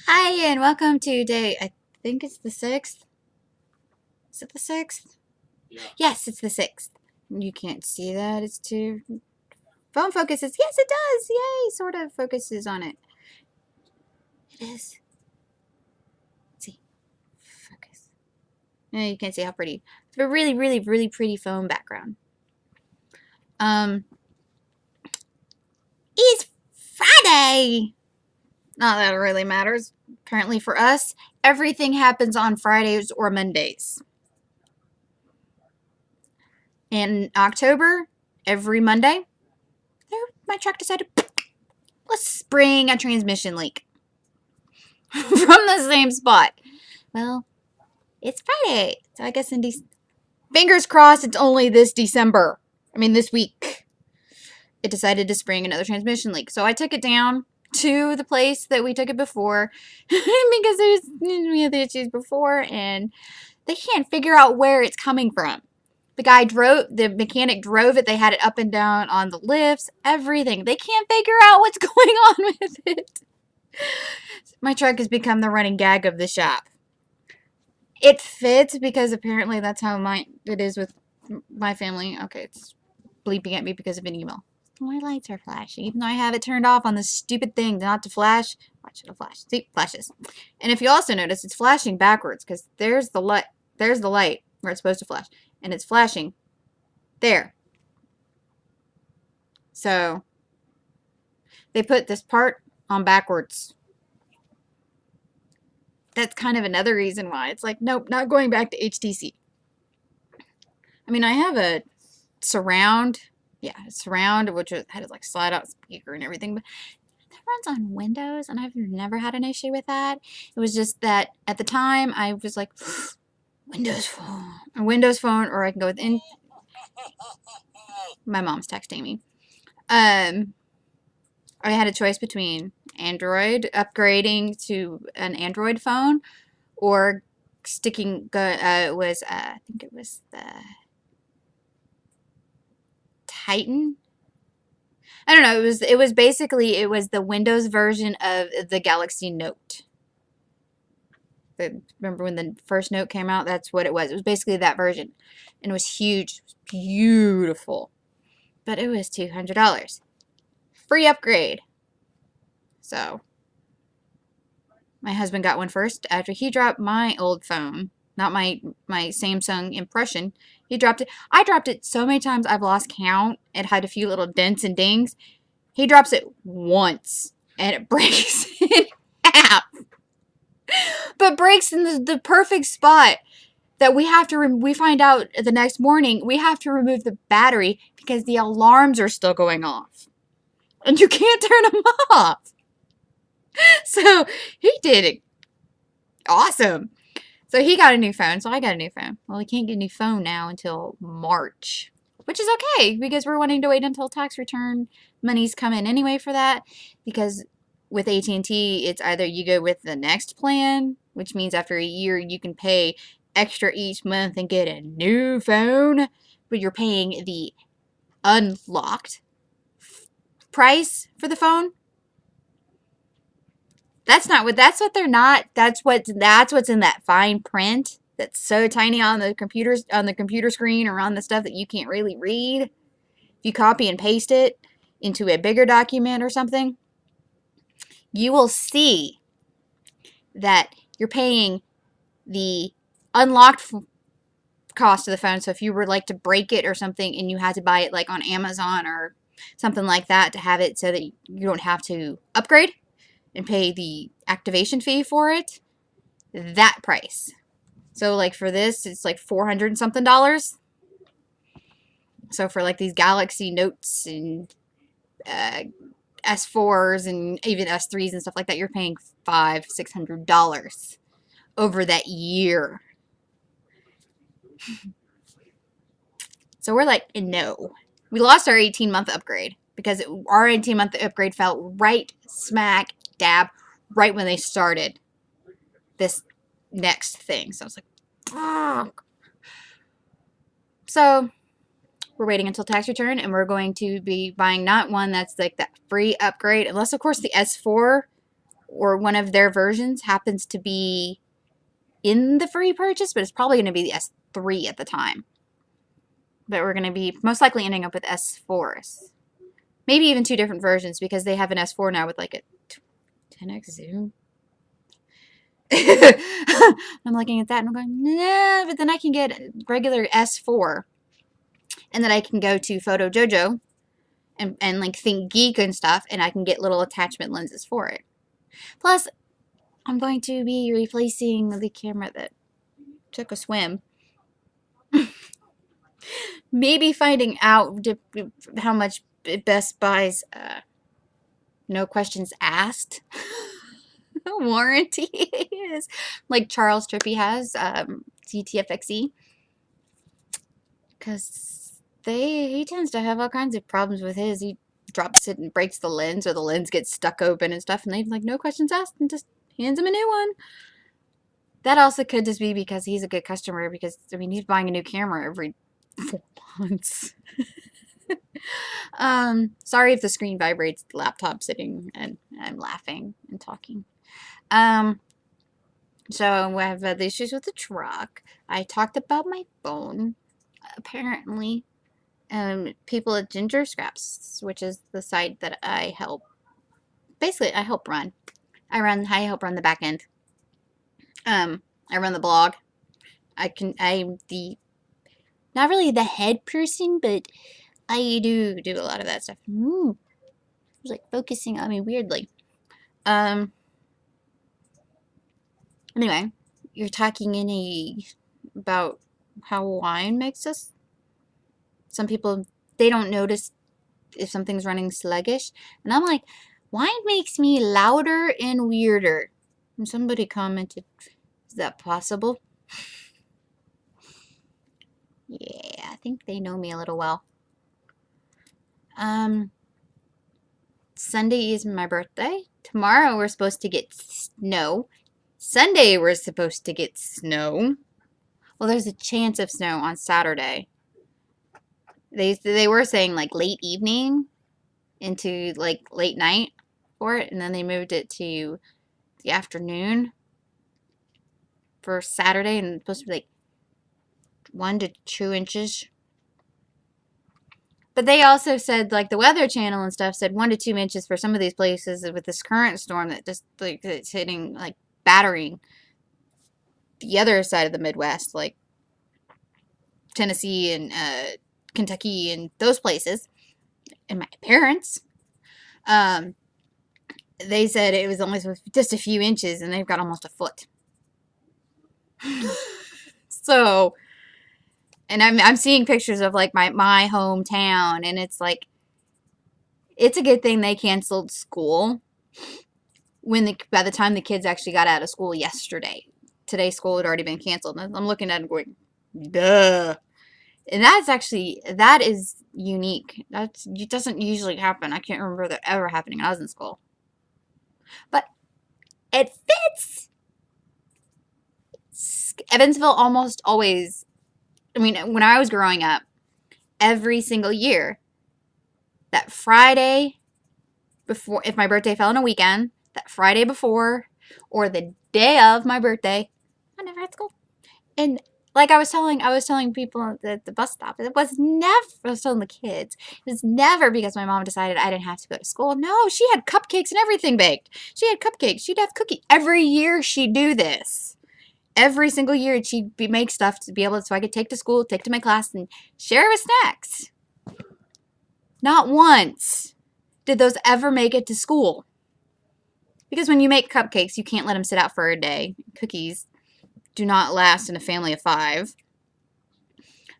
Hi, and welcome to day, I think it's the 6th. Is it the 6th? Yeah. Yes, it's the 6th. You can't see that. It's too. Phone focuses. Yes, it does. Yay, sort of focuses on it. It is. Let's see. Focus. No, you can't see how pretty. It's a really, really, really pretty phone background. Um, it's Friday! Not that it really matters. Apparently for us, everything happens on Fridays or Mondays. In October, every Monday, my truck decided, let's spring a transmission leak from the same spot. Well, it's Friday, so I guess fingers crossed it's only this December. I mean, this week. It decided to spring another transmission leak. So I took it down to the place that we took it before because we had the issues before and they can't figure out where it's coming from. The mechanic drove it. They had it up and down on the lifts, everything. They can't figure out what's going on with it. My truck has become the running gag of the shop. It fits because apparently that's how it is with my family. Okay, it's bleeping at me because of an email. My lights are flashing, even though I have it turned off on this stupid thing not to flash. Watch it'll flash. See, flashes. And if you also notice, it's flashing backwards because there's the light. There's the light where it's supposed to flash, and it's flashing there. So they put this part on backwards. That's kind of another reason why it's like, nope, not going back to HTC. I mean, I have a surround, which had like slide out speaker and everything, but that runs on Windows, and I've never had an issue with that. It was just that at the time I was like, Windows Phone, or I can go with my mom's texting me. I had a choice between Android, upgrading to an Android phone, or sticking. I think it was the Titan. I don't know. It was basically the Windows version of the Galaxy Note. Remember when the first Note came out? That's what it was. It was basically that version, and it was huge, it was beautiful, but it was $200, free upgrade. So my husband got one first after he dropped my old phone, not my Samsung Impression. He dropped it. I dropped it so many times I've lost count. It had a few little dents and dings. He drops it once and it breaks in half. But breaks in the perfect spot that we find out the next morning we have to remove the battery because the alarms are still going off. And you can't turn them off. So he did it. Awesome. So he got a new phone, so I got a new phone. Well, we can't get a new phone now until March, which is okay because we're wanting to wait until tax return monies come in anyway for that. Because with AT&T, it's either you go with the next plan, which means after a year you can pay extra each month and get a new phone, but you're paying the unlocked price for the phone. That's what they're not. That's what's in that fine print that's so tiny on the computer screen or on the stuff that you can't really read. If you copy and paste it into a bigger document or something, you will see that you're paying the unlocked cost of the phone. So if you were like to break it or something and you had to buy it like on Amazon or something like that to have it so that you don't have to upgrade and pay the activation fee for it, that price. So like for this, it's like $400 and something. So for like these Galaxy Notes and S4s and even S3s and stuff like that, you're paying $500-$600 over that year. So we're like, no. We lost our 18-month upgrade because our 18-month upgrade fell right smack dab right when they started this next thing. So I was like, fuck. So we're waiting until tax return, and we're going to be buying not one that's like that free upgrade, unless of course the S4 or one of their versions happens to be in the free purchase, but it's probably going to be the S3 at the time. But we're going to be most likely ending up with S4s. Maybe even 2 different versions because they have an S4 now with like a 10x zoom. I'm looking at that and I'm going, nah, but then I can get regular S4 and then I can go to Photo Jojo and like Think Geek and stuff and I can get little attachment lenses for it. Plus, I'm going to be replacing the camera that took a swim. Maybe finding out how much Best Buy's no questions asked warranty is. Like Charles Trippy has, CTFXE. Because he tends to have all kinds of problems with his. He drops it and breaks the lens, or the lens gets stuck open and stuff, and they've like no questions asked and just hands him a new one. That also could just be because he's a good customer, because I mean he's buying a new camera every 4 months. Sorry if the screen vibrates, the laptop sitting and I'm laughing and talking. So I have had issues with the truck. I talked about my phone. Apparently, people at Ginger Scraps, which is the site that I help. Basically, I help run. I help run the back end. I run the blog. I'm the not really the head person, but I do a lot of that stuff. Ooh, it was like focusing on me weirdly. Anyway, you're talking about how wine makes us. Some people, they don't notice if something's running sluggish, and I'm like, wine makes me louder and weirder. And somebody commented, is that possible? Yeah, I think they know me a little well. Sunday is my birthday. Tomorrow we're supposed to get snow. Sunday we're supposed to get snow. Well, there's a chance of snow on Saturday. They were saying like late evening into like late night for it, and then they moved it to the afternoon for Saturday, and it's supposed to be like 1 to 2 inches. But they also said, like the Weather Channel and stuff said 1 to 2 inches for some of these places with this current storm that just like it's hitting, like battering the other side of the Midwest, like Tennessee and Kentucky and those places. And my parents, they said it was only just a few inches, and they've got almost a foot. So, and I'm seeing pictures of like my hometown, and it's like, it's a good thing they canceled school by the time the kids actually got out of school yesterday. Today school had already been canceled. And I'm looking at it going, duh. And that is unique. It doesn't usually happen. I can't remember that ever happening when I was in school. But it fits. Evansville almost always, I mean, when I was growing up, every single year, that Friday before, if my birthday fell on a weekend, that Friday before, or the day of my birthday, I never had school. And like I was telling people at the bus stop, I was telling the kids, it was never because my mom decided I didn't have to go to school. No, she had cupcakes and everything baked. She had cupcakes. She'd have cookies. Every year she'd do this. Every single year she'd make stuff to be able to, so I could take to school, take to my class, and share with snacks. Not once did those ever make it to school. Because when you make cupcakes, you can't let them sit out for a day. Cookies do not last in a family of 5. She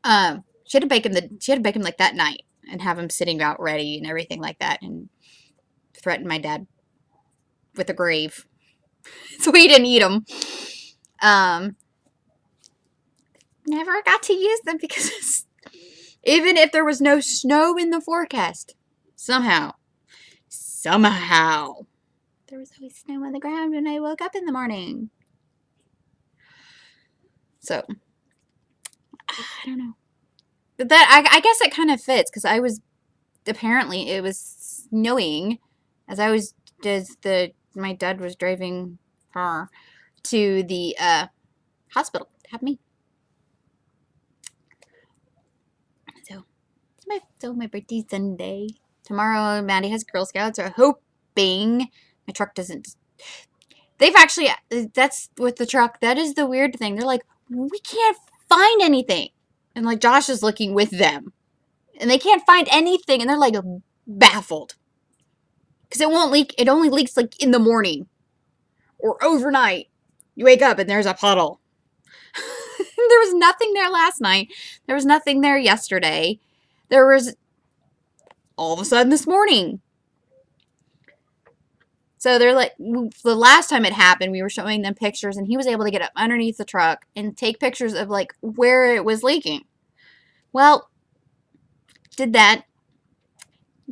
had to bake them like that night and have them sitting out ready and everything like that, and threaten my dad with a grave, so he didn't eat them. Never got to use them because even if there was no snow in the forecast, somehow, there was always snow on the ground when I woke up in the morning. So, I don't know. But that, I guess it kind of fits, because apparently it was snowing as the my dad was driving her to the hospital to have me. So my birthday's Sunday. Tomorrow, Maddie has Girl Scouts. So I'm hoping my truck doesn't. They've actually, that's with the truck. That is the weird thing. They're like, we can't find anything. And like Josh is looking with them. And they can't find anything. And they're like baffled. Because it won't leak. It only leaks like in the morning. Or overnight. You wake up and there's a puddle. There was nothing there last night. There was nothing there yesterday. There was all of a sudden this morning. So they're like, the last time it happened, we were showing them pictures, and he was able to get up underneath the truck and take pictures of like where it was leaking. Well, did that.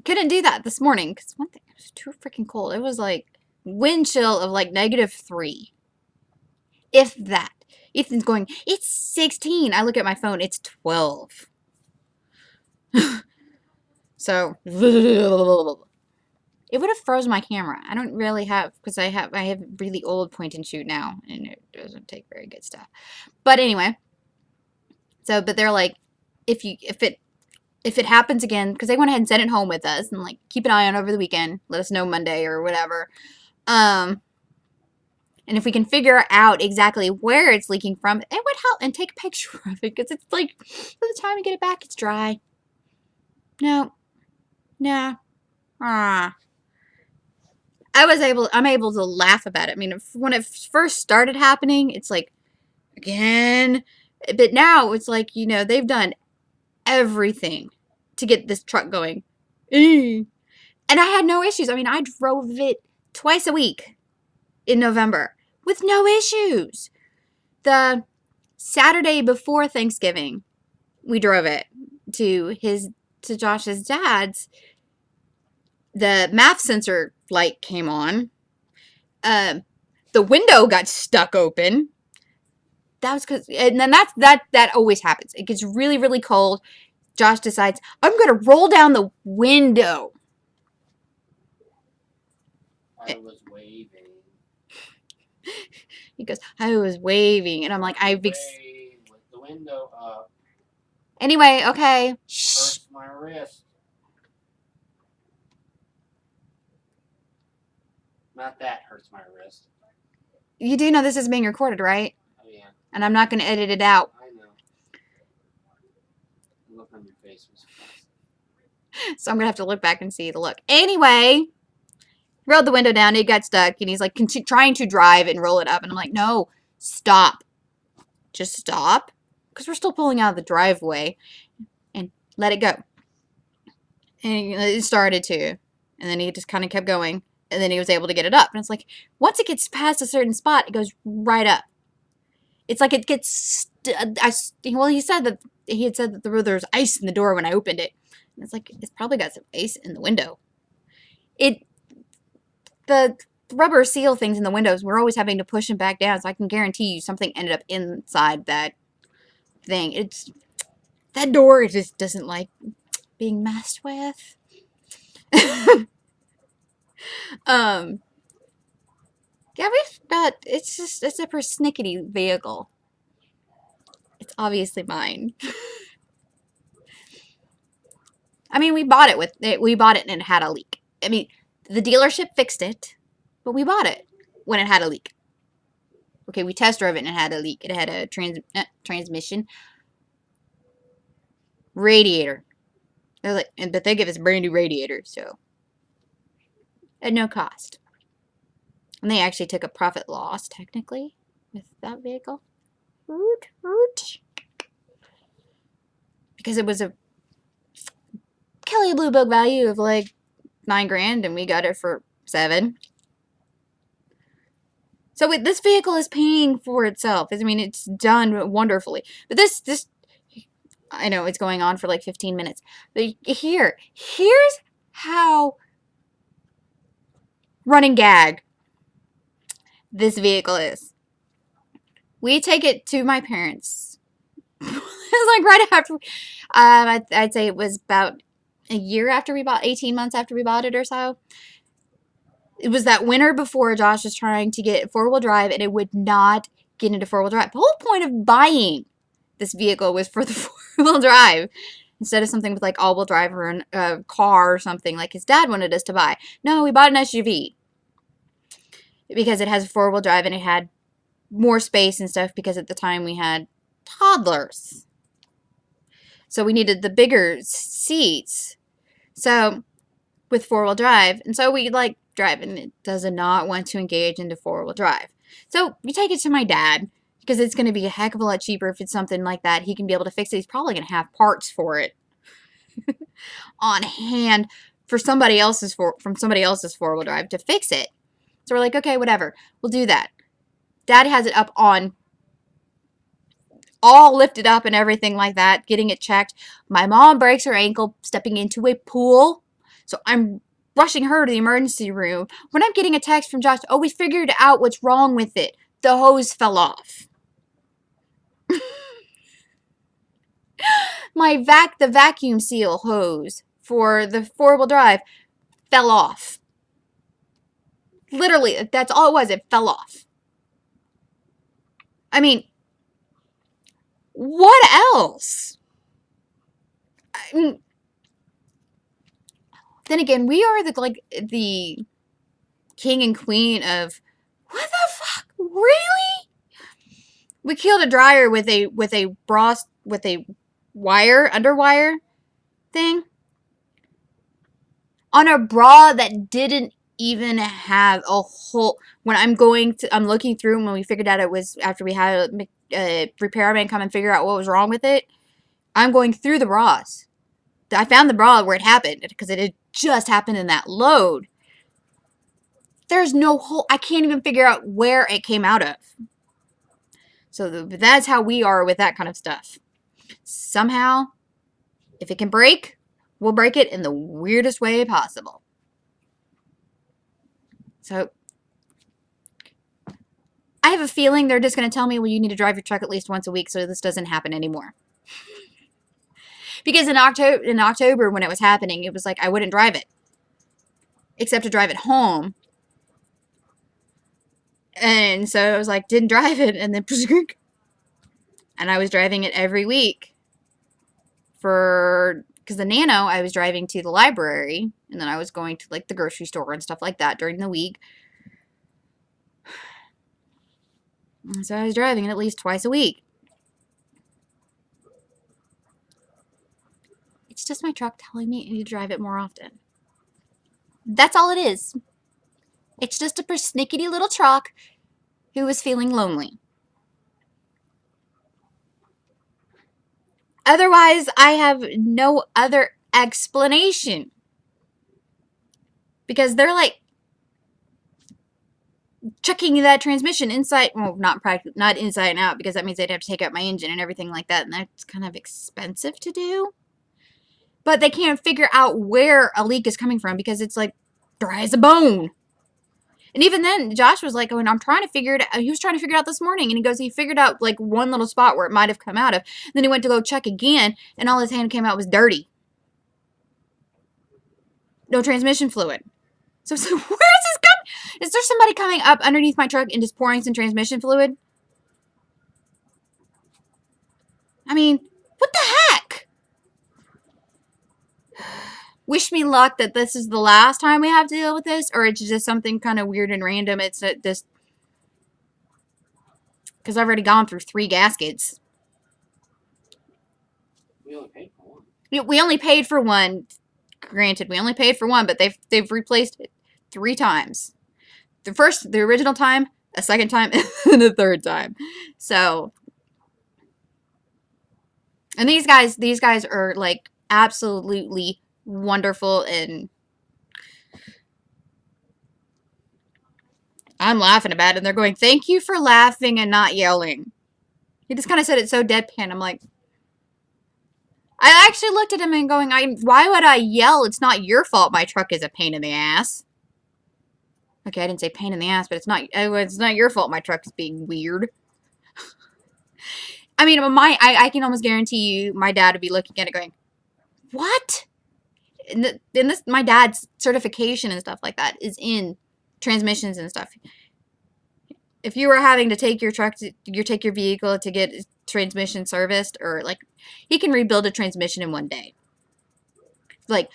Couldn't do that this morning because one thing, it was too freaking cold. It was like wind chill of like -3. If that. Ethan's going, it's 16. I look at my phone, it's 12. So it would have froze my camera. I don't really have, because I have really old point and shoot now, and it doesn't take very good stuff. But anyway, so but they're like, if it happens again, because they went ahead and sent it home with us and like keep an eye on over the weekend, let us know Monday or whatever. And if we can figure out exactly where it's leaking from, it would help, and take a picture of it, because it's like by the time we get it back, it's dry. No, nah. I'm able to laugh about it. I mean, when it first started happening, it's like, again. But now it's like, they've done everything to get this truck going. And I had no issues. I mean, I drove it twice a week in November with no issues. The Saturday before Thanksgiving, we drove it to Josh's dad's. The MAF sensor light came on. The window got stuck open. That was because, and then that always happens. It gets really, really cold. Josh decides, I'm going to roll down the window. I was waving. He goes, I was waving. And I'm like, wave with the window up. Anyway, okay. Hurts my wrist. Not that hurts my wrist. You do know this is being recorded, right? Oh, yeah. And I'm not going to edit it out. I know. The look on your face was fast. So I'm going to have to look back and see the look. Anyway, rolled the window down. It got stuck. And he's like trying to drive and roll it up. And I'm like, no, stop. Just stop. Because we're still pulling out of the driveway. And let it go. And it started to. And then he just kind of kept going. And then he was able to get it up. And it's like, once it gets past a certain spot, it goes right up. It's like it gets... he said that there was ice in the door when I opened it. And it's like, it's probably got some ice in the window. The rubber seal things in the windows, we're always having to push them back down. So I can guarantee you something ended up inside that thing. That door just doesn't like being messed with. Yeah, it's a persnickety vehicle. It's obviously mine. I mean, we bought it and it had a leak. I mean, the dealership fixed it, but we bought it when it had a leak. Okay, we test drove it and it had a leak. It had a transmission radiator. They're like, but they give us a brand new radiator, so at no cost. And they actually took a profit loss, technically, with that vehicle. Because it was a Kelley Blue Book value of like $9,000, and we got it for $7,000. So this vehicle is paying for itself. I mean, it's done wonderfully. But this, I know it's going on for like 15 minutes. But here's how running gag this vehicle is. We take it to my parents. It was like right after, I'd say it was about a year after we bought, 18 months after we bought it or so. It was that winter before Josh was trying to get four-wheel drive, and it would not get into four-wheel drive. The whole point of buying this vehicle was for the four-wheel drive instead of something with like all-wheel drive or a car or something like his dad wanted us to buy. No, we bought an SUV because it has a four-wheel drive and it had more space and stuff because at the time we had toddlers. So we needed the bigger seats. So with four-wheel drive, and so we like drive, and it does not want to engage into four-wheel drive. So you take it to my dad because it's going to be a heck of a lot cheaper if it's something like that. He can be able to fix it. He's probably going to have parts for it on hand for somebody else's from somebody else's four-wheel drive to fix it. So we're like, okay, whatever, we'll do that. Dad has it up on, all lifted up and everything like that, getting it checked. My mom breaks her ankle stepping into a pool. So I'm rushing her to the emergency room when I'm getting a text from Josh. Oh, we figured out what's wrong with it. The hose fell off. The vacuum seal hose for the four-wheel drive fell off. Literally, that's all it was. It fell off. I mean, what else? Then again, we are the king and queen of what the fuck? Really? We killed a dryer with a underwire thing on a bra that didn't even have a hole. When I'm looking through, when we figured out it was after we had a repairman come and figure out what was wrong with it, I'm going through the bras. I found the bra where it happened because it had just happened in that load. There's no hole. I can't even figure out where it came out of. So that's how we are with that kind of stuff. Somehow, if it can break, we'll break it in the weirdest way possible. So I have a feeling they're just going to tell me, well, you need to drive your truck at least once a week so this doesn't happen anymore. Because in October when it was happening, it was like I wouldn't drive it. Except to drive it home. And so I was like, didn't drive it, and then and I was driving it every week because the Nano I was driving to the library, and then I was going to like the grocery store and stuff like that during the week. And so I was driving it at least twice a week. It's just my truck telling me I need to drive it more often. That's all it is. It's just a persnickety little truck who was feeling lonely. Otherwise, I have no other explanation. Because they're like checking that transmission inside, well, not inside and out, because that means they'd have to take out my engine and everything like that, and that's kind of expensive to do. But they can't figure out where a leak is coming from because it's like dry as a bone. And even then, Josh was like, oh, and I'm trying to figure it out. He was trying to figure it out this morning. And he goes, he figured out like one little spot where it might have come out of. Then he went to go check again. And all his hand came out was dirty. No transmission fluid. So where is this coming? Is there somebody coming up underneath my truck and just pouring some transmission fluid? I mean, what the heck? Wish me luck that this is the last time we have to deal with this, or it's just something kind of weird and random. It's just because I've already gone through 3 gaskets. We only paid for one. We only paid for one. Granted, we only paid for one, but they've replaced it 3 times. The original time, a second time, and a third time. So, and these guys are like absolutely wonderful, and I'm laughing about it, and they're going, thank you for laughing and not yelling. He just kind of said it so deadpan. I'm like, I actually looked at him and going, why would I yell? It's not your fault my truck is a pain in the ass. Okay, I didn't say pain in the ass, but it's not your fault my truck is being weird. I mean, I can almost guarantee you my dad would be looking at it going, what? And my dad's certification and stuff like that is in transmissions and stuff. If you were having to take your truck, take your vehicle to get transmission serviced, or like, he can rebuild a transmission in one day. Like,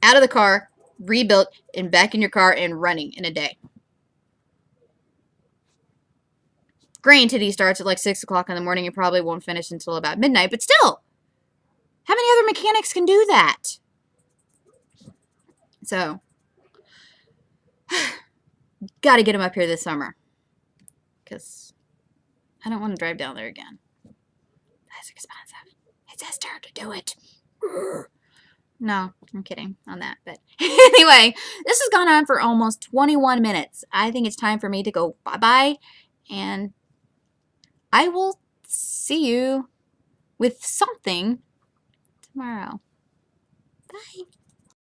out of the car, rebuilt, and back in your car and running in a day. Granted, he starts at like 6 o'clock in the morning and probably won't finish until about midnight, but still, how many other mechanics can do that? So, gotta get him up here this summer. Because I don't want to drive down there again. That's expensive. It's his turn to do it. No, I'm kidding on that. But anyway, this has gone on for almost 21 minutes. I think it's time for me to go bye-bye. And I will see you with something tomorrow. Bye.